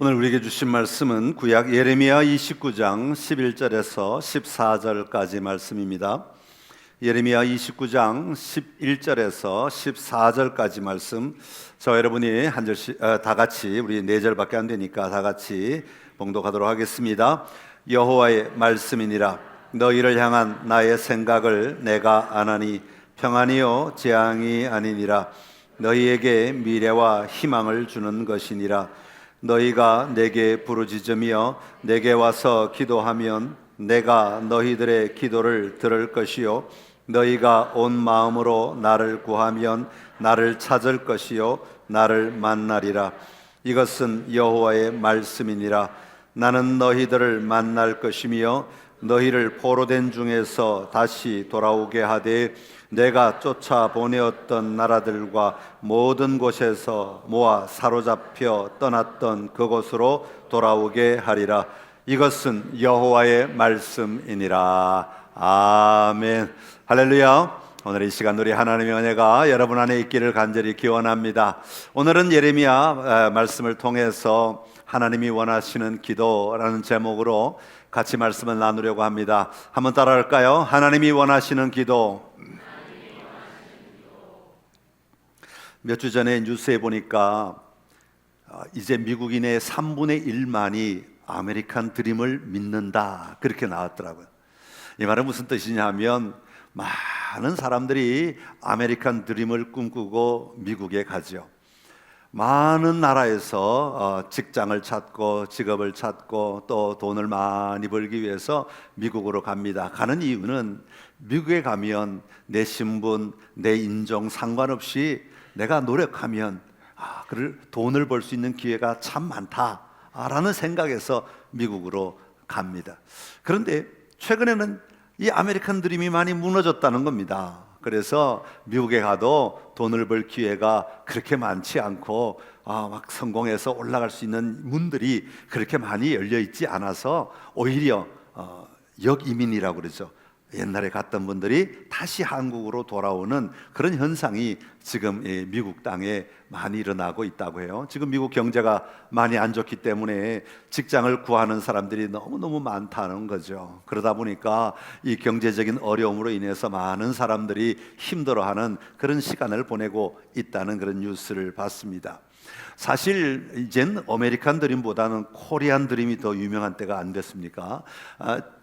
오늘 우리에게 주신 말씀은 구약 예레미야 29장 11절에서 14절까지 말씀입니다. 예레미야 29장 11절에서 14절까지 말씀, 저 여러분이 한 절씩 다 같이, 우리 4절밖에 안 되니까 다 같이 봉독하도록 하겠습니다. 여호와의 말씀이니라. 너희를 향한 나의 생각을 내가 아나니 평안이요 재앙이 아니니라. 너희에게 미래와 희망을 주는 것이니라. 너희가 내게 부르짖으며 내게 와서 기도하면 내가 너희들의 기도를 들을 것이요 너희가 온 마음으로 나를 구하면 나를 찾을 것이요 나를 만나리라. 이것은 여호와의 말씀이니라. 나는 너희들을 만날 것이며 너희를 포로된 중에서 다시 돌아오게 하되 내가 쫓아보내었던 나라들과 모든 곳에서 모아 사로잡혀 떠났던 그곳으로 돌아오게 하리라. 이것은 여호와의 말씀이니라. 아멘. 할렐루야. 오늘 이 시간 우리 하나님의 은혜가 여러분 안에 있기를 간절히 기원합니다. 오늘은 예레미야 말씀을 통해서 하나님이 원하시는 기도라는 제목으로 같이 말씀을 나누려고 합니다. 한번 따라할까요? 하나님이 원하시는 기도. 몇 주 전에 뉴스에 보니까 이제 미국인의 3분의 1만이 아메리칸 드림을 믿는다, 그렇게 나왔더라고요. 이 말은 무슨 뜻이냐 하면 많은 사람들이 아메리칸 드림을 꿈꾸고 미국에 가죠. 많은 나라에서 직장을 찾고 직업을 찾고 또 돈을 많이 벌기 위해서 미국으로 갑니다. 가는 이유는 미국에 가면 내 신분, 내 인종 상관없이 내가 노력하면 그를 돈을 벌 수 있는 기회가 참 많다라는 생각에서 미국으로 갑니다. 그런데 최근에는 이 아메리칸 드림이 많이 무너졌다는 겁니다. 그래서 미국에 가도 돈을 벌 기회가 그렇게 많지 않고 막 성공해서 올라갈 수 있는 문들이 그렇게 많이 열려 있지 않아서 오히려 역이민이라고 그러죠. 옛날에 갔던 분들이 다시 한국으로 돌아오는 그런 현상이 지금 미국 땅에 많이 일어나고 있다고 해요. 지금 미국 경제가 많이 안 좋기 때문에 직장을 구하는 사람들이 너무너무 많다는 거죠. 그러다 보니까 이 경제적인 어려움으로 인해서 많은 사람들이 힘들어하는 그런 시간을 보내고 있다는 그런 뉴스를 봤습니다. 사실 이젠 아메리칸 드림보다는 코리안 드림이 더 유명한 때가 안 됐습니까?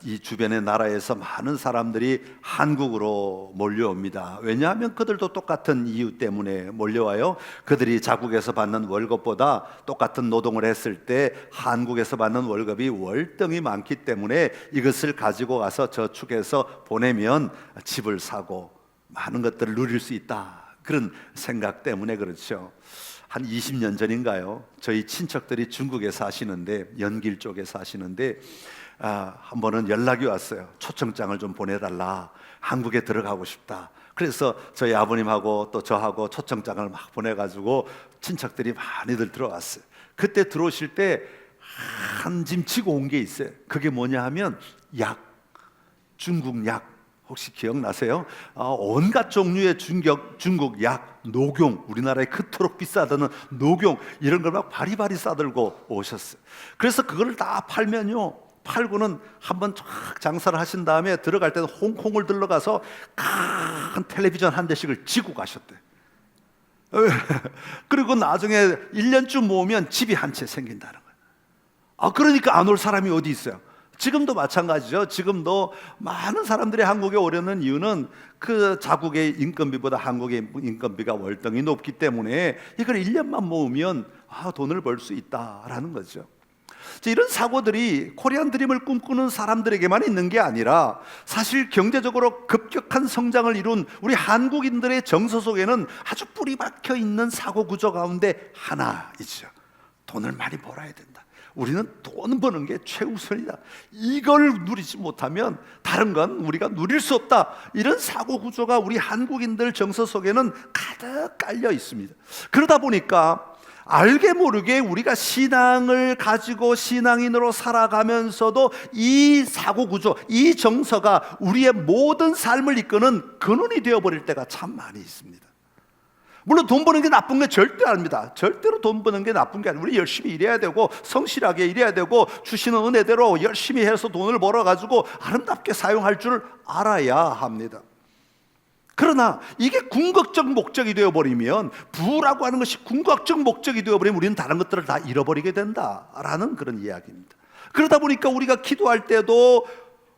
이 주변의 나라에서 많은 사람들이 한국으로 몰려옵니다. 왜냐하면 그들도 똑같은 이유 때문에 몰려와요. 그들이 자국에서 받는 월급보다 똑같은 노동을 했을 때 한국에서 받는 월급이 월등히 많기 때문에 이것을 가지고 가서 저축해서 보내면 집을 사고 많은 것들을 누릴 수 있다, 그런 생각 때문에 그렇죠. 한 20년 전인가요? 저희 친척들이 중국에 사시는데, 연길 쪽에 사시는데 한 번은 연락이 왔어요. 초청장을 좀 보내달라, 한국에 들어가고 싶다. 그래서 저희 아버님하고 또 저하고 초청장을 막 보내가지고 친척들이 많이들 들어왔어요. 그때 들어오실 때 한 짐 치고 온 게 있어요. 그게 뭐냐 하면 약, 중국 약. 혹시 기억나세요? 온갖 종류의 중국 약, 녹용, 우리나라에 그토록 비싸다는 녹용, 이런 걸 막 바리바리 싸들고 오셨어요. 그래서 그걸 다 팔면요, 팔고는 한번 쫙 장사를 하신 다음에 들어갈 때는 홍콩을 들러가서 큰 텔레비전 한 대씩을 지고 가셨대요. 그리고 나중에 1년쯤 모으면 집이 한 채 생긴다는 거예요. 그러니까 안 올 사람이 어디 있어요? 지금도 마찬가지죠. 지금도 많은 사람들이 한국에 오려는 이유는 그 자국의 인건비보다 한국의 인건비가 월등히 높기 때문에 이걸 1년만 모으면 돈을 벌 수 있다라는 거죠. 이런 사고들이 코리안 드림을 꿈꾸는 사람들에게만 있는 게 아니라 사실 경제적으로 급격한 성장을 이룬 우리 한국인들의 정서 속에는 아주 뿌리 박혀 있는 사고 구조 가운데 하나이죠. 돈을 많이 벌어야 된다. 우리는 돈 버는 게 최우선이다. 이걸 누리지 못하면 다른 건 우리가 누릴 수 없다. 이런 사고 구조가 우리 한국인들 정서 속에는 가득 깔려 있습니다. 그러다 보니까 알게 모르게 우리가 신앙을 가지고 신앙인으로 살아가면서도 이 사고 구조, 이 정서가 우리의 모든 삶을 이끄는 근원이 되어버릴 때가 참 많이 있습니다. 물론 돈 버는 게 나쁜 게 절대 아닙니다. 절대로 돈 버는 게 나쁜 게 아니에요. 우리 열심히 일해야 되고 성실하게 일해야 되고 주시는 은혜대로 열심히 해서 돈을 벌어가지고 아름답게 사용할 줄 알아야 합니다. 그러나 이게 궁극적 목적이 되어버리면, 부라고 하는 것이 궁극적 목적이 되어버리면 우리는 다른 것들을 다 잃어버리게 된다라는 그런 이야기입니다. 그러다 보니까 우리가 기도할 때도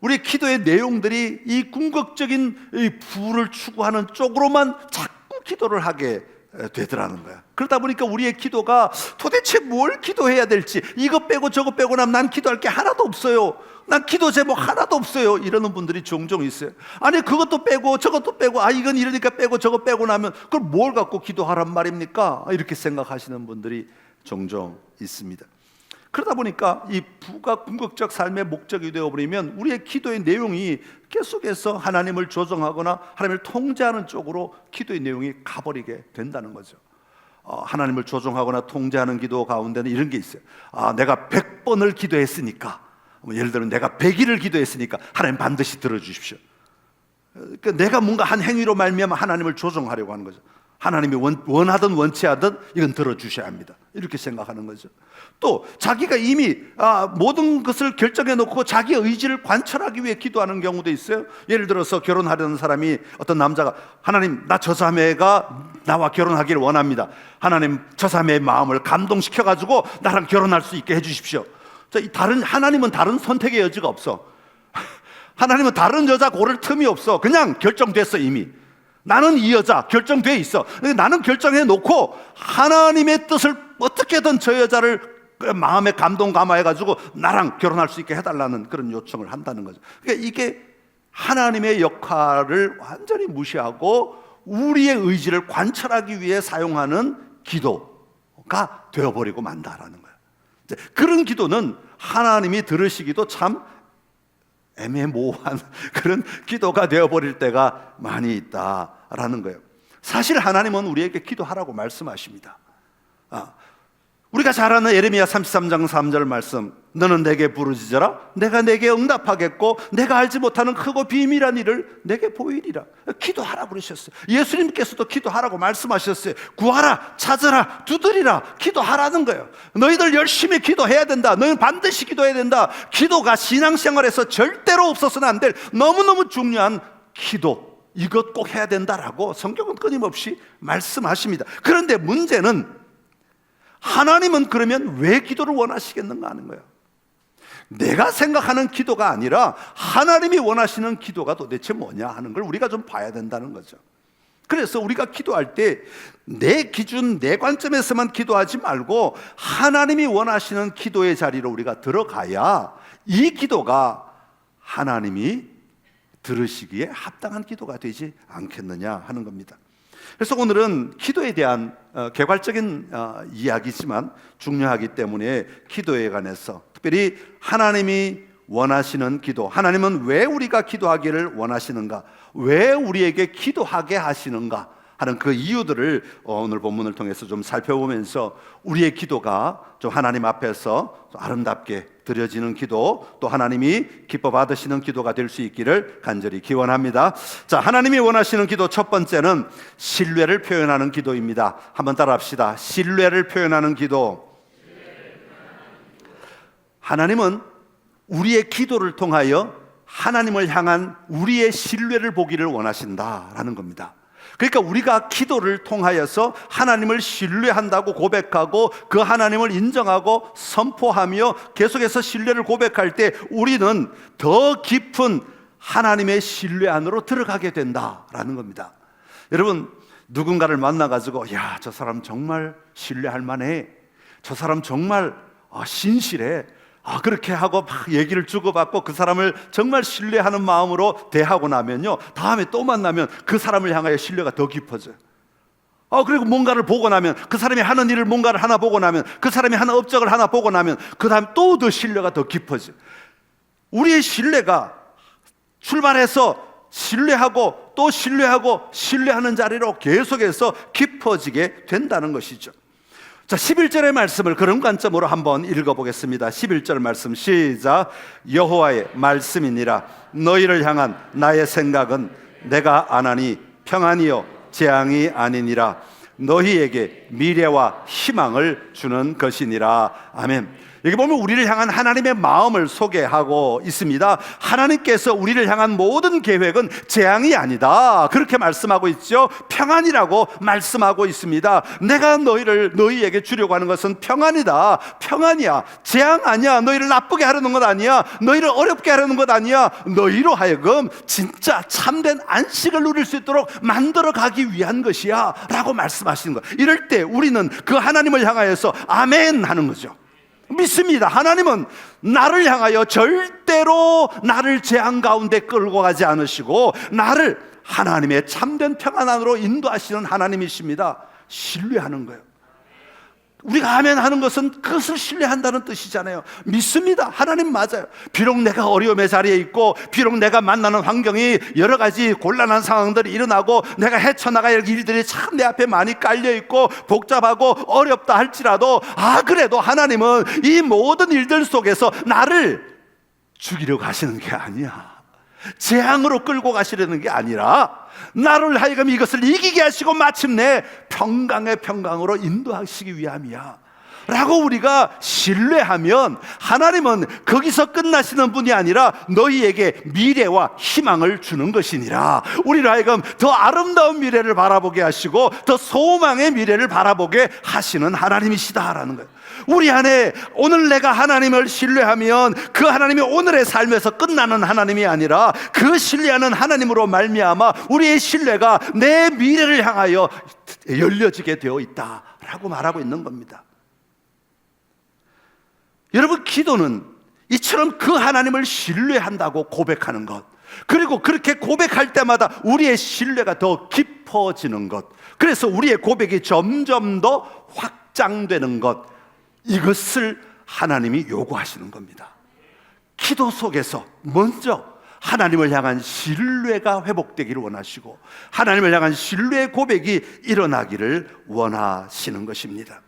우리 기도의 내용들이 이 궁극적인 이 부를 추구하는 쪽으로만 자꾸 기도를 하게 되더라는 거야. 그러다 보니까 우리의 기도가 도대체 뭘 기도해야 될지, 이거 빼고 저거 빼고 나면 난 기도할 게 하나도 없어요, 난 기도 제목 하나도 없어요, 이러는 분들이 종종 있어요. 아니 그것도 빼고 저것도 빼고, 이건 이러니까 빼고 저거 빼고 나면 그걸 뭘 갖고 기도하란 말입니까? 이렇게 생각하시는 분들이 종종 있습니다. 그러다 보니까 이 부가 궁극적 삶의 목적이 되어버리면 우리의 기도의 내용이 계속해서 하나님을 조정하거나 하나님을 통제하는 쪽으로 기도의 내용이 가버리게 된다는 거죠. 하나님을 조정하거나 통제하는 기도 가운데는 이런 게 있어요. 내가 100번을 기도했으니까, 예를 들면 내가 100일을 기도했으니까 하나님 반드시 들어주십시오. 그러니까 내가 뭔가 한 행위로 말미암아 하나님을 조정하려고 하는 거죠. 하나님이 원하든 원치 않든 이건 들어주셔야 합니다, 이렇게 생각하는 거죠. 또 자기가 이미 모든 것을 결정해 놓고 자기 의지를 관철하기 위해 기도하는 경우도 있어요. 예를 들어서 결혼하려는 사람이, 어떤 남자가 하나님, 나 저 자매가 나와 결혼하기를 원합니다. 하나님, 저 자매의 마음을 감동시켜 가지고 나랑 결혼할 수 있게 해주십시오. 하나님은 다른 선택의 여지가 없어. 하나님은 다른 여자 고를 틈이 없어. 그냥 결정됐어. 이미 나는 이 여자 결정돼 있어. 나는 결정해 놓고 하나님의 뜻을 어떻게든 저 여자를 마음에 감동 감화해가지고 나랑 결혼할 수 있게 해달라는 그런 요청을 한다는 거죠. 그러니까 이게 하나님의 역할을 완전히 무시하고 우리의 의지를 관철하기 위해 사용하는 기도가 되어버리고 만다라는 거예요. 그런 기도는 하나님이 들으시기도 참 애매모호한 그런 기도가 되어버릴 때가 많이 있다라는 거예요. 사실 하나님은 우리에게 기도하라고 말씀하십니다. 우리가 잘 아는 예레미야 33장 3절 말씀, 너는 내게 부르짖어라 내가 내게 응답하겠고 내가 알지 못하는 크고 비밀한 일을 내게 보이리라. 기도하라고 그러셨어요. 예수님께서도 기도하라고 말씀하셨어요. 구하라, 찾으라, 두드리라. 기도하라는 거예요. 너희들 열심히 기도해야 된다. 너희는 반드시 기도해야 된다. 기도가 신앙생활에서 절대로 없어서는 안 될 너무너무 중요한 기도, 이것 꼭 해야 된다라고 성경은 끊임없이 말씀하십니다. 그런데 문제는 하나님은 그러면 왜 기도를 원하시겠는가 하는 거예요. 내가 생각하는 기도가 아니라 하나님이 원하시는 기도가 도대체 뭐냐 하는 걸 우리가 좀 봐야 된다는 거죠. 그래서 우리가 기도할 때 내 기준, 내 관점에서만 기도하지 말고 하나님이 원하시는 기도의 자리로 우리가 들어가야 이 기도가 하나님이 들으시기에 합당한 기도가 되지 않겠느냐 하는 겁니다. 그래서 오늘은 기도에 대한 개괄적인 이야기지만 중요하기 때문에 기도에 관해서 특별히 하나님이 원하시는 기도, 하나님은 왜 우리가 기도하기를 원하시는가, 왜 우리에게 기도하게 하시는가 하는 그 이유들을 오늘 본문을 통해서 좀 살펴보면서 우리의 기도가 좀 하나님 앞에서 아름답게 드려지는 기도, 또 하나님이 기뻐 받으시는 기도가 될 수 있기를 간절히 기원합니다. 자, 하나님이 원하시는 기도 첫 번째는 신뢰를 표현하는 기도입니다. 한번 따라합시다. 신뢰를 표현하는 기도. 하나님은 우리의 기도를 통하여 하나님을 향한 우리의 신뢰를 보기를 원하신다라는 겁니다. 그러니까 우리가 기도를 통하여서 하나님을 신뢰한다고 고백하고 그 하나님을 인정하고 선포하며 계속해서 신뢰를 고백할 때 우리는 더 깊은 하나님의 신뢰 안으로 들어가게 된다라는 겁니다. 여러분, 누군가를 만나가지고 야, 저 사람 정말 신뢰할 만해, 저 사람 정말 신실해, 그렇게 하고 막 얘기를 주고받고 그 사람을 정말 신뢰하는 마음으로 대하고 나면요, 다음에 또 만나면 그 사람을 향하여 신뢰가 더 깊어져요. 그리고 뭔가를 보고 나면, 그 사람이 하는 일을 뭔가를 하나 보고 나면, 그 사람이 하는 업적을 하나 보고 나면 그 다음 또 더 신뢰가 더 깊어져요. 우리의 신뢰가 출발해서 신뢰하고 또 신뢰하고 신뢰하는 자리로 계속해서 깊어지게 된다는 것이죠. 자, 11절의 말씀을 그런 관점으로 한번 읽어보겠습니다. 11절 말씀 시작. 여호와의 말씀이니라. 너희를 향한 나의 생각은 내가 안 하니 평안이요 재앙이 아니니라. 너희에게 미래와 희망을 주는 것이니라. 아멘. 여기 보면 우리를 향한 하나님의 마음을 소개하고 있습니다. 하나님께서 우리를 향한 모든 계획은 재앙이 아니다, 그렇게 말씀하고 있죠. 평안이라고 말씀하고 있습니다. 내가 너희에게 주려고 하는 것은 평안이다. 평안이야. 재앙 아니야. 너희를 나쁘게 하려는 것 아니야. 너희를 어렵게 하려는 것 아니야. 너희로 하여금 진짜 참된 안식을 누릴 수 있도록 만들어 가기 위한 것이야 라고 말씀하시는 거예요. 이럴 때 우리는 그 하나님을 향하여서 아멘 하는 거죠. 믿습니다. 하나님은 나를 향하여 절대로 나를 재앙 가운데 끌고 가지 않으시고 나를 하나님의 참된 평안 안으로 인도하시는 하나님이십니다. 신뢰하는 거예요. 우리가 아멘 하는 것은 그것을 신뢰한다는 뜻이잖아요. 믿습니다. 하나님 맞아요. 비록 내가 어려움의 자리에 있고, 비록 내가 만나는 환경이 여러 가지 곤란한 상황들이 일어나고, 내가 헤쳐나갈 일들이 참 내 앞에 많이 깔려있고 복잡하고 어렵다 할지라도, 그래도 하나님은 이 모든 일들 속에서 나를 죽이려고 하시는 게 아니야. 재앙으로 끌고 가시려는 게 아니라 나를 하여금 이것을 이기게 하시고 마침내 평강의 평강으로 인도하시기 위함이야 라고 우리가 신뢰하면, 하나님은 거기서 끝나시는 분이 아니라 너희에게 미래와 희망을 주는 것이니라. 우리를 하여금 더 아름다운 미래를 바라보게 하시고 더 소망의 미래를 바라보게 하시는 하나님이시다라는 거예요. 우리 안에 오늘 내가 하나님을 신뢰하면 그 하나님이 오늘의 삶에서 끝나는 하나님이 아니라 그 신뢰하는 하나님으로 말미암아 우리의 신뢰가 내 미래를 향하여 열려지게 되어 있다라고 말하고 있는 겁니다. 여러분, 기도는 이처럼 그 하나님을 신뢰한다고 고백하는 것, 그리고 그렇게 고백할 때마다 우리의 신뢰가 더 깊어지는 것, 그래서 우리의 고백이 점점 더 확장되는 것, 이것을 하나님이 요구하시는 겁니다. 기도 속에서 먼저 하나님을 향한 신뢰가 회복되기를 원하시고 하나님을 향한 신뢰의 고백이 일어나기를 원하시는 것입니다.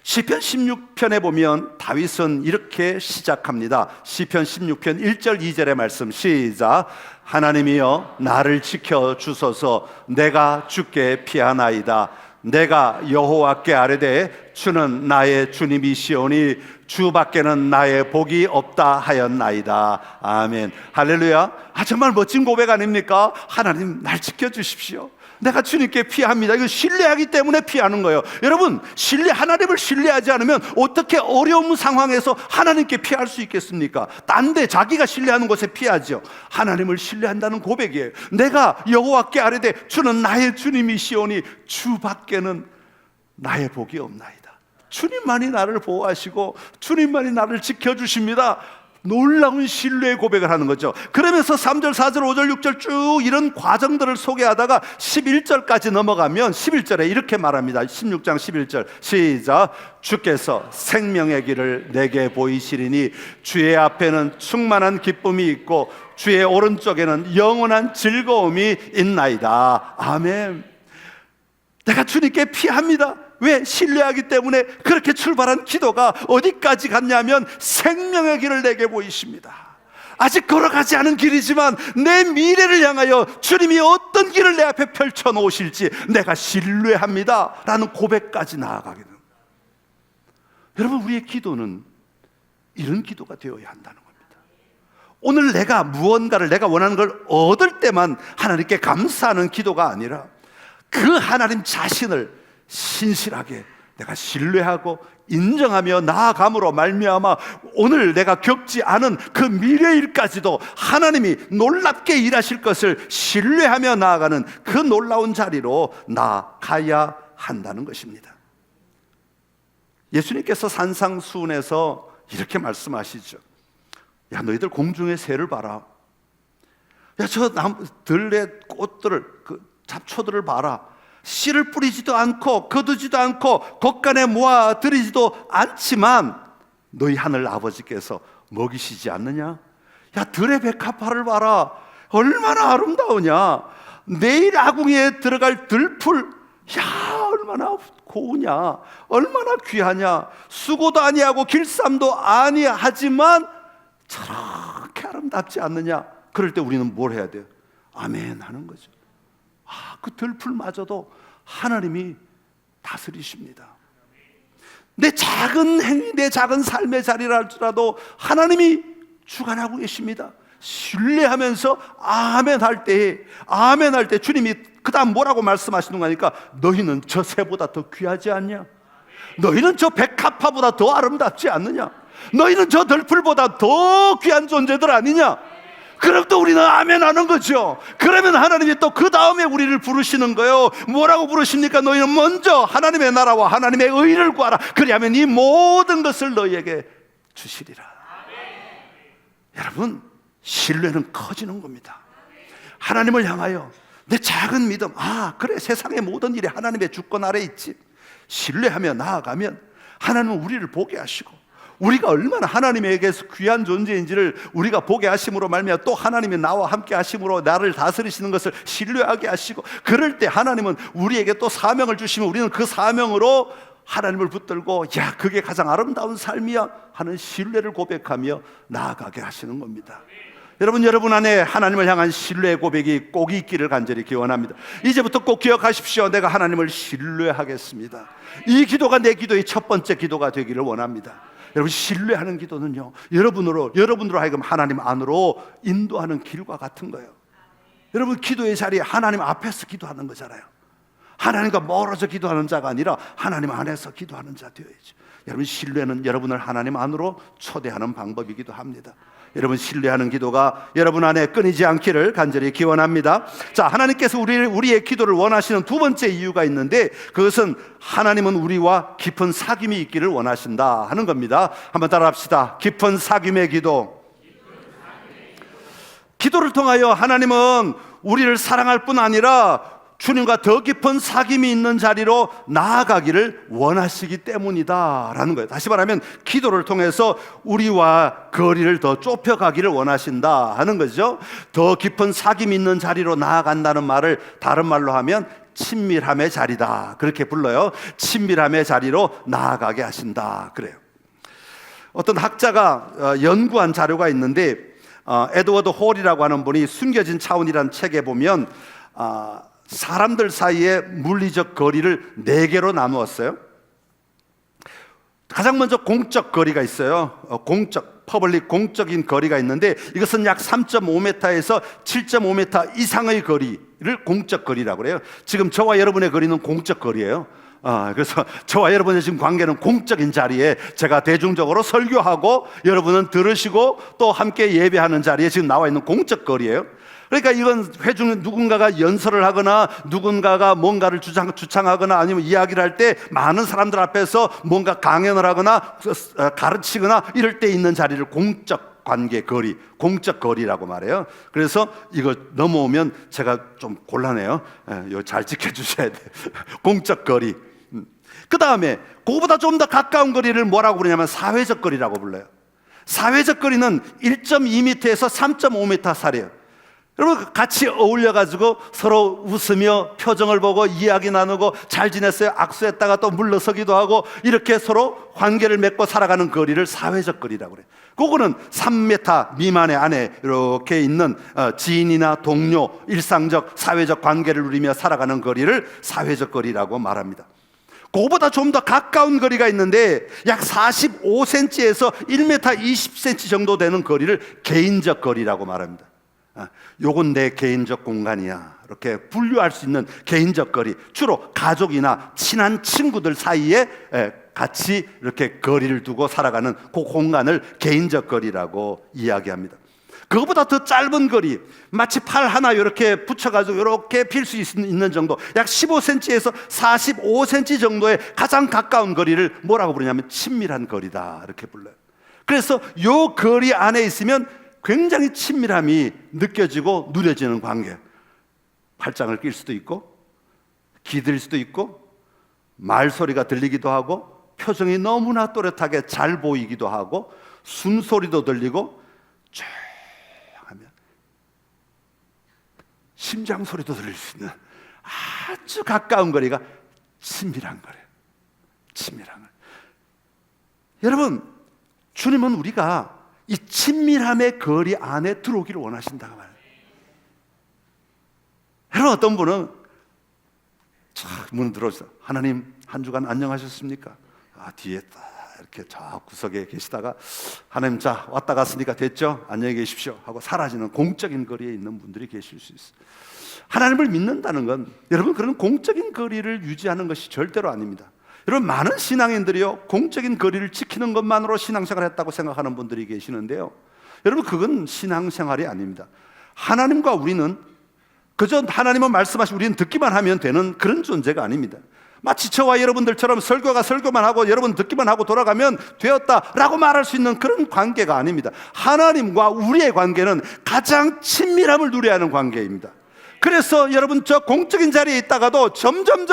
시편 16편에 보면 다윗은 이렇게 시작합니다. 시편 16편 1절 2절의 말씀, 시작. 하나님이여 나를 지켜주소서. 내가 주께 피하나이다. 내가 여호와께 아뢰되 주는 나의 주님이시오니 주밖에는 나의 복이 없다 하였나이다. 아멘. 할렐루야. 정말 멋진 고백 아닙니까? 하나님 날 지켜주십시오. 내가 주님께 피합니다. 이거 신뢰하기 때문에 피하는 거예요. 여러분, 하나님을 신뢰하지 않으면 어떻게 어려운 상황에서 하나님께 피할 수 있겠습니까? 딴 데 자기가 신뢰하는 곳에 피하죠. 하나님을 신뢰한다는 고백이에요. 내가 여호와께 아뢰되 주는 나의 주님이시오니 주밖에는 나의 복이 없나이다. 주님만이 나를 보호하시고 주님만이 나를 지켜주십니다. 놀라운 신뢰의 고백을 하는 거죠. 그러면서 3절, 4절, 5절, 6절 쭉 이런 과정들을 소개하다가 11절까지 넘어가면 11절에 이렇게 말합니다. 16장 11절 시작. 주께서 생명의 길을 내게 보이시리니 주의 앞에는 충만한 기쁨이 있고 주의 오른쪽에는 영원한 즐거움이 있나이다. 아멘. 내가 주님께 피합니다. 왜? 신뢰하기 때문에. 그렇게 출발한 기도가 어디까지 갔냐면 생명의 길을 내게 보이십니다. 아직 걸어가지 않은 길이지만 내 미래를 향하여 주님이 어떤 길을 내 앞에 펼쳐 놓으실지 내가 신뢰합니다 라는 고백까지 나아가게 됩니다. 여러분, 우리의 기도는 이런 기도가 되어야 한다는 겁니다. 오늘 내가 무언가를, 내가 원하는 걸 얻을 때만 하나님께 감사하는 기도가 아니라 그 하나님 자신을 신실하게 내가 신뢰하고 인정하며 나아감으로 말미암아 오늘 내가 겪지 않은 그 미래일까지도 하나님이 놀랍게 일하실 것을 신뢰하며 나아가는 그 놀라운 자리로 나아가야 한다는 것입니다. 예수님께서 산상수훈에서 이렇게 말씀하시죠. 야, 너희들 공중의 새를 봐라. 야, 저 들의 꽃들을, 그 잡초들을 봐라. 씨를 뿌리지도 않고 거두지도 않고 겉간에 모아 들이지도 않지만 너희 하늘 아버지께서 먹이시지 않느냐? 야, 들의 백합화를 봐라. 얼마나 아름다우냐? 내일 아궁이에 들어갈 들풀, 야, 얼마나 고우냐? 얼마나 귀하냐? 수고도 아니하고 길쌈도 아니하지만 저렇게 아름답지 않느냐? 그럴 때 우리는 뭘 해야 돼요? 아멘 하는 거죠. 그 들풀마저도 하나님이 다스리십니다. 내 작은 행위, 내 작은 삶의 자리라 할지라도 하나님이 주관하고 계십니다. 신뢰하면서 아멘 할 때 주님이 그 다음 뭐라고 말씀하시는 거니까 너희는 저 새보다 더 귀하지 않냐? 너희는 저 백합화보다 더 아름답지 않느냐? 너희는 저 들풀보다 더 귀한 존재들 아니냐? 그럼 또 우리는 아멘 하는 거죠. 그러면 하나님이 또 그 다음에 우리를 부르시는 거예요. 뭐라고 부르십니까? 너희는 먼저 하나님의 나라와 하나님의 의를 구하라. 그리하면 이 모든 것을 너희에게 주시리라. 여러분, 신뢰는 커지는 겁니다. 하나님을 향하여 내 작은 믿음, 그래, 세상의 모든 일이 하나님의 주권 아래 있지. 신뢰하며 나아가면 하나님은 우리를 보게 하시고, 우리가 얼마나 하나님에게서 귀한 존재인지를 우리가 보게 하심으로 말미암아 또 하나님이 나와 함께 하심으로 나를 다스리시는 것을 신뢰하게 하시고, 그럴 때 하나님은 우리에게 또 사명을 주시면 우리는 그 사명으로 하나님을 붙들고 야, 그게 가장 아름다운 삶이야 하는 신뢰를 고백하며 나아가게 하시는 겁니다. 여러분 안에 하나님을 향한 신뢰의 고백이 꼭 있기를 간절히 기원합니다. 이제부터 꼭 기억하십시오. 내가 하나님을 신뢰하겠습니다. 이 기도가 내 기도의 첫 번째 기도가 되기를 원합니다. 여러분, 신뢰하는 기도는요, 여러분으로 하여금 하나님 안으로 인도하는 길과 같은 거예요. 여러분, 기도의 자리에 하나님 앞에서 기도하는 거잖아요. 하나님과 멀어져 기도하는 자가 아니라 하나님 안에서 기도하는 자 되어야죠. 여러분, 신뢰는 여러분을 하나님 안으로 초대하는 방법이기도 합니다. 여러분, 신뢰하는 기도가 여러분 안에 끊이지 않기를 간절히 기원합니다. 자, 하나님께서 우리의 기도를 원하시는 두 번째 이유가 있는데, 그것은 하나님은 우리와 깊은 사귐이 있기를 원하신다 하는 겁니다. 한번 따라합시다. 깊은 사귐의 기도. 기도를 통하여 하나님은 우리를 사랑할 뿐 아니라 주님과 더 깊은 사귐이 있는 자리로 나아가기를 원하시기 때문이다 라는 거예요. 다시 말하면 기도를 통해서 우리와 거리를 더 좁혀가기를 원하신다 하는 거죠. 더 깊은 사귐이 있는 자리로 나아간다는 말을 다른 말로 하면 친밀함의 자리다, 그렇게 불러요. 친밀함의 자리로 나아가게 하신다 그래요. 어떤 학자가 연구한 자료가 있는데, 에드워드 홀이라고 하는 분이 숨겨진 차원이라는 책에 보면 사람들 사이의 물리적 거리를 4개로 나누었어요. 가장 먼저 공적 거리가 있어요. 공적인 거리가 있는데, 이것은 약 3.5m에서 7.5m 이상의 거리를 공적 거리라고 그래요. 지금 저와 여러분의 거리는 공적 거리예요. 그래서 저와 여러분의 지금 관계는 공적인 자리에 제가 대중적으로 설교하고 여러분은 들으시고 또 함께 예배하는 자리에 지금 나와 있는 공적 거리예요. 그러니까 이건 회중 누군가가 연설을 하거나 누군가가 뭔가를 주창하거나 아니면 이야기를 할 때 많은 사람들 앞에서 뭔가 강연을 하거나 가르치거나 이럴 때 있는 자리를 공적 관계 거리, 공적 거리라고 말해요. 그래서 이거 넘어오면 제가 좀 곤란해요. 이거 잘 지켜주셔야 돼요. 공적 거리. 그 다음에 그거보다 좀 더 가까운 거리를 뭐라고 부르냐면 사회적 거리라고 불러요. 사회적 거리는 1.2m에서 3.5m 사이예요. 여러분, 같이 어울려가지고 서로 웃으며 표정을 보고 이야기 나누고 잘 지냈어요, 악수했다가 또 물러서기도 하고 이렇게 서로 관계를 맺고 살아가는 거리를 사회적 거리라고 그래요. 그거는 3m 미만의 안에 이렇게 있는 지인이나 동료, 일상적 사회적 관계를 누리며 살아가는 거리를 사회적 거리라고 말합니다. 그거보다 좀 더 가까운 거리가 있는데 약 45cm에서 1m 20cm 정도 되는 거리를 개인적 거리라고 말합니다. 요건 내 개인적 공간이야, 이렇게 분류할 수 있는 개인적 거리, 주로 가족이나 친한 친구들 사이에 같이 이렇게 거리를 두고 살아가는 그 공간을 개인적 거리라고 이야기합니다. 그거보다 더 짧은 거리, 마치 팔 하나 이렇게 붙여가지고 이렇게 필 수 있는 정도, 약 15cm에서 45cm 정도의 가장 가까운 거리를 뭐라고 부르냐면 친밀한 거리다, 이렇게 불러요. 그래서 요 거리 안에 있으면 굉장히 친밀함이 느껴지고 누려지는 관계. 팔짱을 낄 수도 있고, 기댈 수도 있고, 말소리가 들리기도 하고, 표정이 너무나 또렷하게 잘 보이기도 하고, 숨소리도 들리고, 조용하면 심장 소리도 들릴 수 있는 아주 가까운 거리가 친밀한 거리예요. 친밀한 거리. 여러분, 주님은 우리가 이 친밀함의 거리 안에 들어오기를 원하신다고 말해요. 여러분, 어떤 분은 문 들어오셔서 하나님 한 주간 안녕하셨습니까? 뒤에 딱 이렇게 저 구석에 계시다가 하나님 자 왔다 갔으니까 됐죠? 안녕히 계십시오 하고 사라지는 공적인 거리에 있는 분들이 계실 수 있어요. 하나님을 믿는다는 건 여러분 그런 공적인 거리를 유지하는 것이 절대로 아닙니다. 여러분 많은 신앙인들이요 공적인 거리를 지키는 것만으로 신앙생활을 했다고 생각하는 분들이 계시는데요, 여러분 그건 신앙생활이 아닙니다. 하나님과 우리는 그저 하나님은 말씀하시고 우리는 듣기만 하면 되는 그런 존재가 아닙니다. 마치 저와 여러분들처럼 설교가 설교만 하고 여러분 듣기만 하고 돌아가면 되었다라고 말할 수 있는 그런 관계가 아닙니다. 하나님과 우리의 관계는 가장 친밀함을 누려야 하는 관계입니다. 그래서 여러분 저 공적인 자리에 있다가도 점점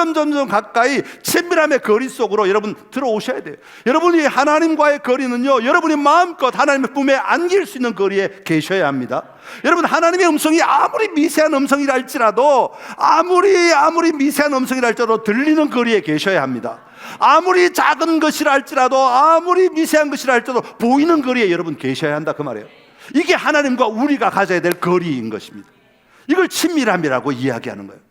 가까이 친밀함의 거리 속으로 여러분 들어오셔야 돼요. 여러분이 하나님과의 거리는요, 여러분이 마음껏 하나님의 품에 안길 수 있는 거리에 계셔야 합니다. 여러분 하나님의 음성이 아무리 미세한 음성이라 할지라도 아무리 미세한 음성이라 할지라도 들리는 거리에 계셔야 합니다. 아무리 작은 것이라 할지라도 아무리 미세한 것이라 할지라도 보이는 거리에 여러분 계셔야 한다 그 말이에요. 이게 하나님과 우리가 가져야 될 거리인 것입니다. 이걸 친밀함이라고 이야기하는 거예요.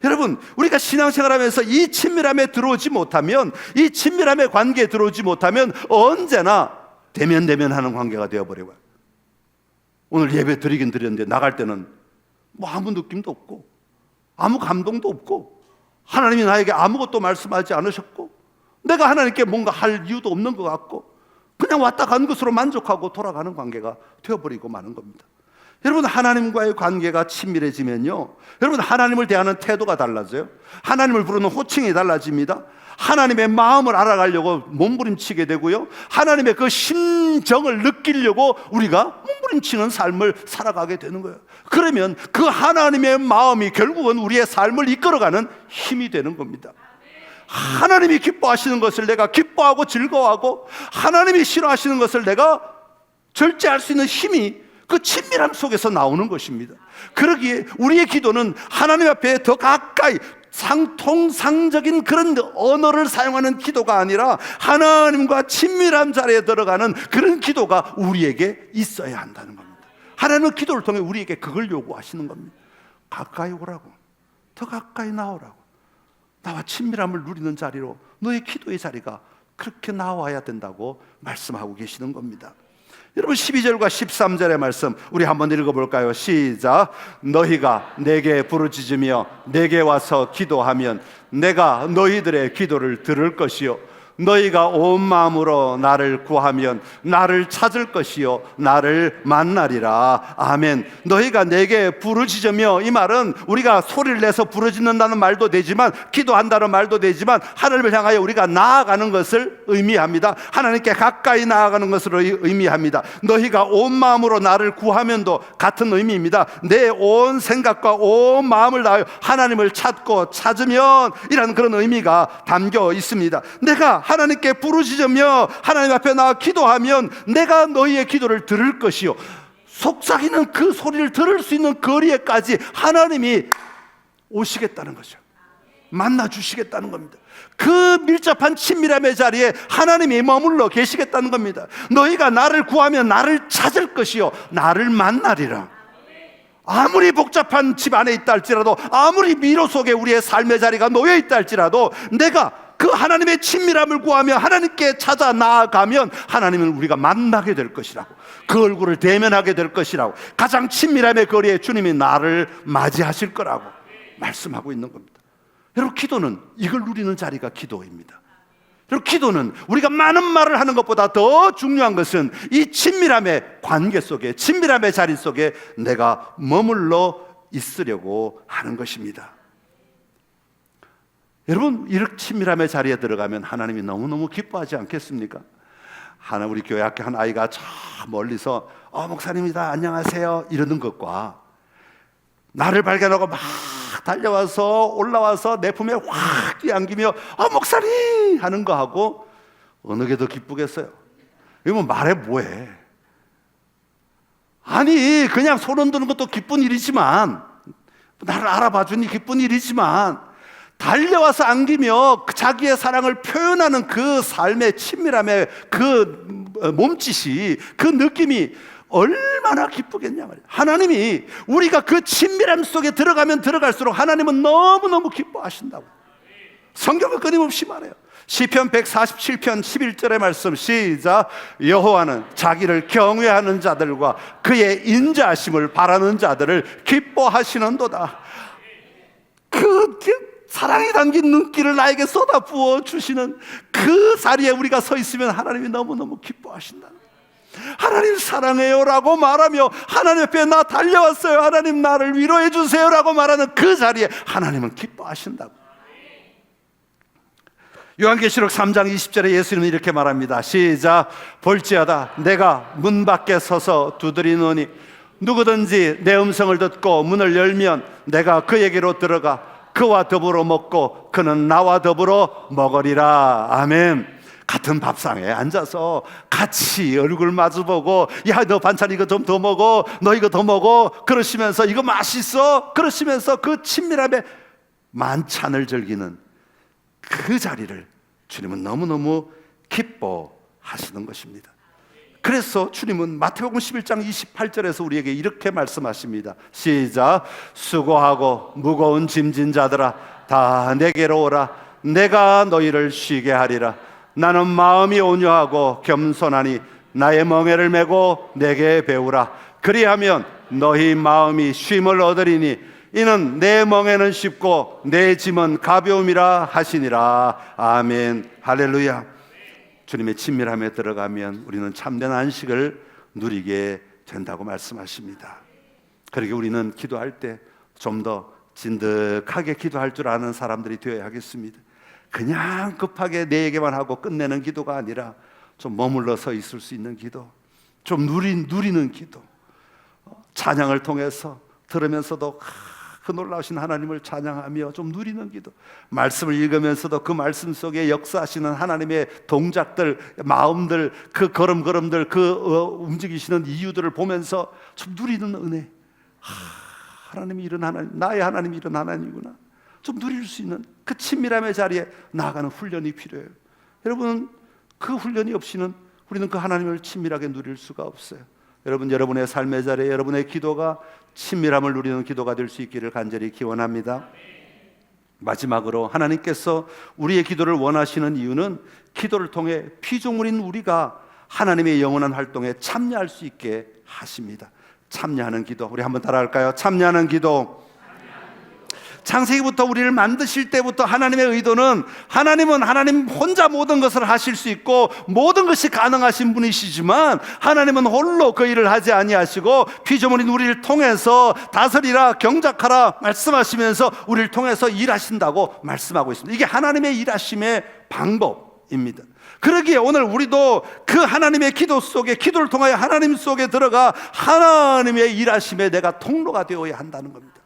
여러분 우리가 신앙생활하면서 이 친밀함에 들어오지 못하면, 이 친밀함의 관계에 들어오지 못하면 언제나 대면하는 관계가 되어버려요. 오늘 예배 드리긴 드렸는데 나갈 때는 뭐 아무 느낌도 없고 아무 감동도 없고 하나님이 나에게 아무것도 말씀하지 않으셨고 내가 하나님께 뭔가 할 이유도 없는 것 같고 그냥 왔다 간 것으로 만족하고 돌아가는 관계가 되어버리고 마는 겁니다. 여러분 하나님과의 관계가 친밀해지면요, 여러분 하나님을 대하는 태도가 달라져요. 하나님을 부르는 호칭이 달라집니다. 하나님의 마음을 알아가려고 몸부림치게 되고요, 하나님의 그 심정을 느끼려고 우리가 몸부림치는 삶을 살아가게 되는 거예요. 그러면 그 하나님의 마음이 결국은 우리의 삶을 이끌어가는 힘이 되는 겁니다. 하나님이 기뻐하시는 것을 내가 기뻐하고 즐거워하고 하나님이 싫어하시는 것을 내가 절제할 수 있는 힘이 그 친밀함 속에서 나오는 것입니다. 그러기에 우리의 기도는 하나님 앞에 더 가까이 상통상적인 그런 언어를 사용하는 기도가 아니라 하나님과 친밀한 자리에 들어가는 그런 기도가 우리에게 있어야 한다는 겁니다. 하나님은 기도를 통해 우리에게 그걸 요구하시는 겁니다. 가까이 오라고, 더 가까이 나오라고, 나와 친밀함을 누리는 자리로 너의 기도의 자리가 그렇게 나와야 된다고 말씀하고 계시는 겁니다. 여러분 12절과 13절의 말씀 우리 한번 읽어볼까요? 시작. 너희가 내게 부르짖으며 내게 와서 기도하면 내가 너희들의 기도를 들을 것이요 너희가 온 마음으로 나를 구하면 나를 찾을 것이요 나를 만나리라. 아멘. 너희가 내게 부르짖으며, 이 말은 우리가 소리를 내서 부르짖는다는 말도 되지만 기도한다는 말도 되지만 하나님을 향하여 우리가 나아가는 것을 의미합니다. 하나님께 가까이 나아가는 것을 의미합니다. 너희가 온 마음으로 나를 구하면도 같은 의미입니다. 내 온 생각과 온 마음을 다하여 하나님을 찾고 찾으면 이라는 그런 의미가 담겨 있습니다. 내가 하나님께 부르짖으며 하나님 앞에 나와 기도하면 내가 너희의 기도를 들을 것이요, 속삭이는 그 소리를 들을 수 있는 거리에까지 하나님이 오시겠다는 거죠. 만나 주시겠다는 겁니다. 그 밀접한 친밀함의 자리에 하나님이 머물러 계시겠다는 겁니다. 너희가 나를 구하면 나를 찾을 것이요 나를 만나리라. 아무리 복잡한 집 안에 있다 할지라도, 아무리 미로 속에 우리의 삶의 자리가 놓여 있다 할지라도 내가 그 하나님의 친밀함을 구하며 하나님께 찾아 나아가면 하나님은 우리가 만나게 될 것이라고, 그 얼굴을 대면하게 될 것이라고, 가장 친밀함의 거리에 주님이 나를 맞이하실 거라고 말씀하고 있는 겁니다. 여러분 기도는 이걸 누리는 자리가 기도입니다. 여러분 기도는 우리가 많은 말을 하는 것보다 더 중요한 것은 이 친밀함의 관계 속에, 친밀함의 자리 속에 내가 머물러 있으려고 하는 것입니다. 여러분 이렇게 친밀함의 자리에 들어가면 하나님이 너무너무 기뻐하지 않겠습니까? 하나 우리 교회 학교 한 아이가 저 멀리서 목사님이다 안녕하세요 이러는 것과 나를 발견하고 막 달려와서 올라와서 내 품에 확 뛰어안기며 목사님 하는 거하고 어느 게 더 기쁘겠어요? 이건 말해 뭐해? 아니 그냥 손 드는 것도 기쁜 일이지만, 나를 알아봐 주니 기쁜 일이지만 달려와서 안기며 자기의 사랑을 표현하는 그 삶의 친밀함의 그 몸짓이, 그 느낌이 얼마나 기쁘겠냐 말이에요. 하나님이 우리가 그 친밀함 속에 들어가면 들어갈수록 하나님은 너무너무 기뻐하신다고. 성경은 끊임없이 말해요. 시편 147편 11절의 말씀 시작. 여호와는 자기를 경외하는 자들과 그의 인자하심을 바라는 자들을 기뻐하시는도다. 그 사랑이 담긴 눈길을 나에게 쏟아 부어 주시는 그 자리에 우리가 서 있으면 하나님이 너무너무 기뻐하신다. 하나님 사랑해요 라고 말하며 하나님 앞에 나 달려왔어요, 하나님 나를 위로해 주세요 라고 말하는 그 자리에 하나님은 기뻐하신다고. 요한계시록 3장 20절에 예수님은 이렇게 말합니다. 시작. 볼지어다 내가 문 밖에 서서 두드리노니 누구든지 내 음성을 듣고 문을 열면 내가 그에게로 들어가 그와 더불어 먹고 그는 나와 더불어 먹으리라. 아멘. 같은 밥상에 앉아서 같이 얼굴 마주보고 야 너 반찬 이거 좀 더 먹어, 너 이거 더 먹어 그러시면서 이거 맛있어 그러시면서 그 친밀함에 만찬을 즐기는 그 자리를 주님은 너무너무 기뻐하시는 것입니다. 그래서 주님은 마태복음 11장 28절에서 우리에게 이렇게 말씀하십니다. 시작. 수고하고 무거운 짐진 자들아 다 내게로 오라. 내가 너희를 쉬게 하리라. 나는 마음이 온유하고 겸손하니 나의 멍에를 메고 내게 배우라. 그리하면 너희 마음이 쉼을 얻으리니 이는 내 멍에는 쉽고 내 짐은 가벼움이라 하시니라. 아멘. 할렐루야. 주님의 친밀함에 들어가면 우리는 참된 안식을 누리게 된다고 말씀하십니다. 그러게 우리는 기도할 때 좀 더 진득하게 기도할 줄 아는 사람들이 되어야 하겠습니다. 그냥 급하게 내 얘기만 하고 끝내는 기도가 아니라 좀 머물러서 있을 수 있는 기도, 좀 누리는 기도, 찬양을 통해서 들으면서도 그 놀라우신 하나님을 찬양하며 좀 누리는 기도, 말씀을 읽으면서도 그 말씀 속에 역사하시는 하나님의 동작들, 마음들, 그 걸음걸음들, 그 움직이시는 이유들을 보면서 좀 누리는 은혜. 하나님이 이런 하나님, 나의 하나님이 이런 하나님이구나. 좀 누릴 수 있는 그 친밀함의 자리에 나아가는 훈련이 필요해요. 여러분, 그 훈련이 없이는 우리는 그 하나님을 친밀하게 누릴 수가 없어요. 여러분, 여러분의 삶의 자리에 여러분의 기도가 친밀함을 누리는 기도가 될 수 있기를 간절히 기원합니다. 마지막으로 하나님께서 우리의 기도를 원하시는 이유는 기도를 통해 피조물인 우리가 하나님의 영원한 활동에 참여할 수 있게 하십니다. 참여하는 기도, 우리 한번 따라할까요? 참여하는 기도. 창세기부터 우리를 만드실 때부터 하나님의 의도는 하나님은 하나님 혼자 모든 것을 하실 수 있고 모든 것이 가능하신 분이시지만 하나님은 홀로 그 일을 하지 아니하시고 피조물인 우리를 통해서 다스리라 경작하라 말씀하시면서 우리를 통해서 일하신다고 말씀하고 있습니다. 이게 하나님의 일하심의 방법입니다. 그러기에 오늘 우리도 그 하나님의 기도 속에, 기도를 통하여 하나님 속에 들어가 하나님의 일하심에 내가 통로가 되어야 한다는 겁니다.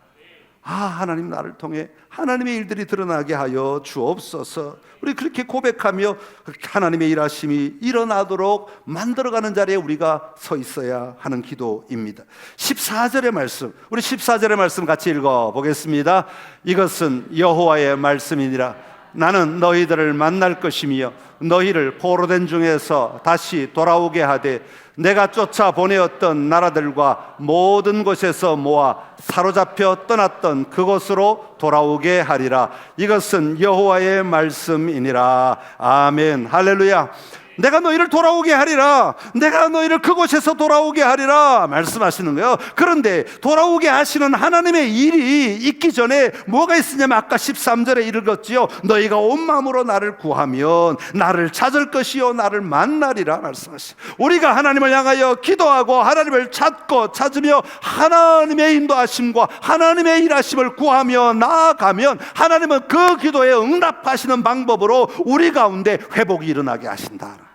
하나님 나를 통해 하나님의 일들이 드러나게 하여 주옵소서. 우리 그렇게 고백하며 하나님의 일하심이 일어나도록 만들어가는 자리에 우리가 서 있어야 하는 기도입니다. 14절의 말씀, 우리 14절의 말씀 같이 읽어보겠습니다. 이것은 여호와의 말씀이니라. 나는 너희들을 만날 것이며 너희를 포로된 중에서 다시 돌아오게 하되 내가 쫓아 보내었던 나라들과 모든 곳에서 모아 사로잡혀 떠났던 그곳으로 돌아오게 하리라. 이것은 여호와의 말씀이니라. 아멘. 할렐루야. 내가 너희를 돌아오게 하리라. 내가 너희를 그곳에서 돌아오게 하리라 말씀하시는 거예요. 그런데 돌아오게 하시는 하나님의 일이 있기 전에 뭐가 있으냐면 아까 13절에 읽었지요. 너희가 온 마음으로 나를 구하면 나를 찾을 것이요 나를 만나리라 말씀하시죠. 우리가 하나님을 향하여 기도하고 하나님을 찾고 찾으며 하나님의 인도하심과 하나님의 일하심을 구하며 나아가면 하나님은 그 기도에 응답하시는 방법으로 우리 가운데 회복이 일어나게 하신다.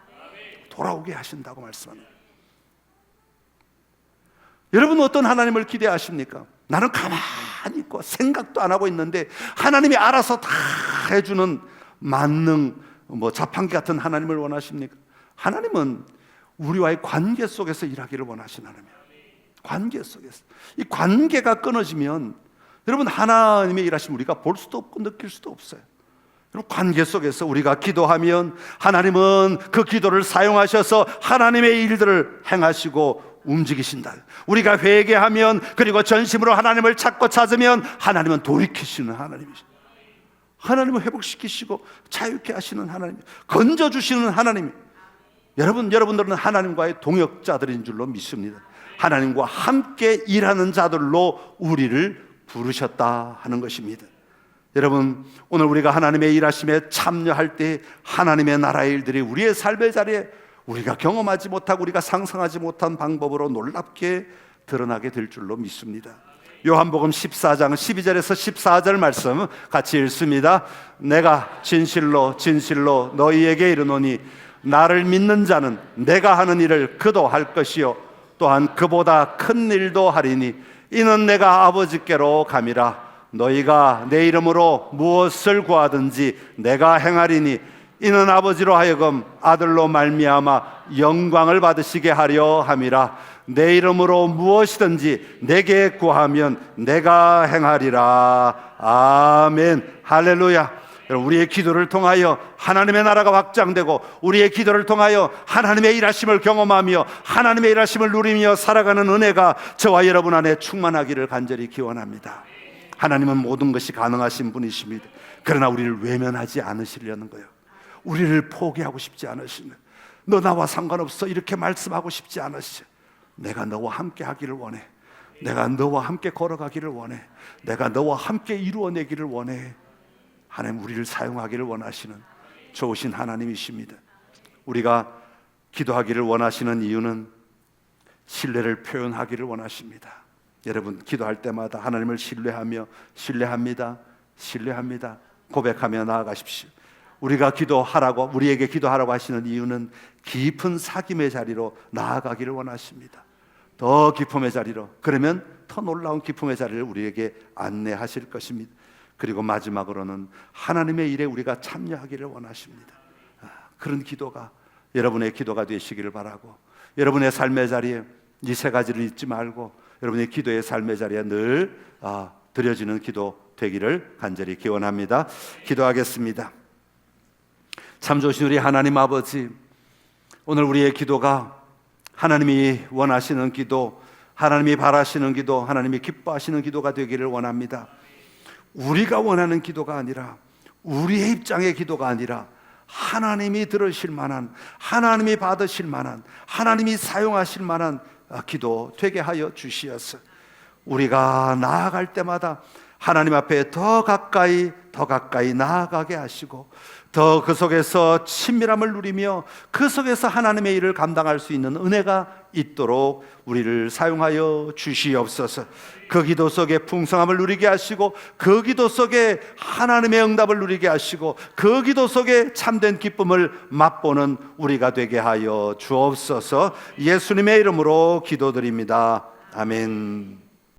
돌아오게 하신다고 말씀합니다. 여러분 어떤 하나님을 기대하십니까? 나는 가만히 있고 생각도 안 하고 있는데 하나님이 알아서 다 해주는 만능 자판기 같은 하나님을 원하십니까? 하나님은 우리와의 관계 속에서 일하기를 원하시는 하나님이에요. 관계 속에서. 이 관계가 끊어지면 여러분 하나님의 일하심 우리가 볼 수도 없고 느낄 수도 없어요. 관계 속에서 우리가 기도하면 하나님은 그 기도를 사용하셔서 하나님의 일들을 행하시고 움직이신다. 우리가 회개하면 그리고 전심으로 하나님을 찾고 찾으면 하나님은 돌이키시는 하나님이십니다. 하나님을 회복시키시고 자유케 하시는 하나님, 건져주시는 하나님. 여러분들은 하나님과의 동역자들인 줄로 믿습니다. 하나님과 함께 일하는 자들로 우리를 부르셨다 하는 것입니다. 여러분, 오늘 우리가 하나님의 일하심에 참여할 때 하나님의 나라의 일들이 우리의 삶의 자리에 우리가 경험하지 못하고 우리가 상상하지 못한 방법으로 놀랍게 드러나게 될 줄로 믿습니다. 요한복음 14장 12절에서 14절 말씀 같이 읽습니다. 내가 진실로 진실로 너희에게 이르노니 나를 믿는 자는 내가 하는 일을 그도 할 것이요 또한 그보다 큰 일도 하리니 이는 내가 아버지께로 감이라. 너희가 내 이름으로 무엇을 구하든지 내가 행하리니 이는 아버지로 하여금 아들로 말미암아 영광을 받으시게 하려 함이라. 내 이름으로 무엇이든지 내게 구하면 내가 행하리라. 아멘. 할렐루야. 우리의 기도를 통하여 하나님의 나라가 확장되고 우리의 기도를 통하여 하나님의 일하심을 경험하며 하나님의 일하심을 누리며 살아가는 은혜가 저와 여러분 안에 충만하기를 간절히 기원합니다. 하나님은 모든 것이 가능하신 분이십니다. 그러나 우리를 외면하지 않으시려는 거예요. 우리를 포기하고 싶지 않으시는, 너 나와 상관없어 이렇게 말씀하고 싶지 않으시. 내가 너와 함께 하기를 원해. 내가 너와 함께 걸어가기를 원해. 내가 너와 함께 이루어내기를 원해. 하나님 우리를 사용하기를 원하시는 좋으신 하나님이십니다. 우리가 기도하기를 원하시는 이유는 신뢰를 표현하기를 원하십니다. 여러분, 기도할 때마다 하나님을 신뢰하며 신뢰합니다, 신뢰합니다 고백하며 나아가십시오. 우리가 기도하라고, 우리에게 기도하라고 하시는 이유는 깊은 사귐의 자리로 나아가기를 원하십니다. 더 기쁨의 자리로, 그러면 더 놀라운 기쁨의 자리를 우리에게 안내하실 것입니다. 그리고 마지막으로는 하나님의 일에 우리가 참여하기를 원하십니다. 그런 기도가 여러분의 기도가 되시기를 바라고, 여러분의 삶의 자리에 이 세 가지를 잊지 말고 여러분의 기도의 삶의 자리에 늘 드려지는 기도 되기를 간절히 기원합니다. 기도하겠습니다. 참 좋으신 우리 하나님 아버지, 오늘 우리의 기도가 하나님이 원하시는 기도, 하나님이 바라시는 기도, 하나님이 기뻐하시는 기도가 되기를 원합니다. 우리가 원하는 기도가 아니라, 우리의 입장의 기도가 아니라 하나님이 들으실 만한, 하나님이 받으실 만한, 하나님이 사용하실 만한 기도 되게 하여 주시옵소서. 우리가 나아갈 때마다 하나님 앞에 더 가까이 나아가게 하시고, 더 그 속에서 친밀함을 누리며 그 속에서 하나님의 일을 감당할 수 있는 은혜가 있도록 우리를 사용하여 주시옵소서. 그 기도 속에 풍성함을 누리게 하시고, 그 기도 속에 하나님의 응답을 누리게 하시고, 그 기도 속에 참된 기쁨을 맛보는 우리가 되게 하여 주옵소서. 예수님의 이름으로 기도드립니다. 아멘.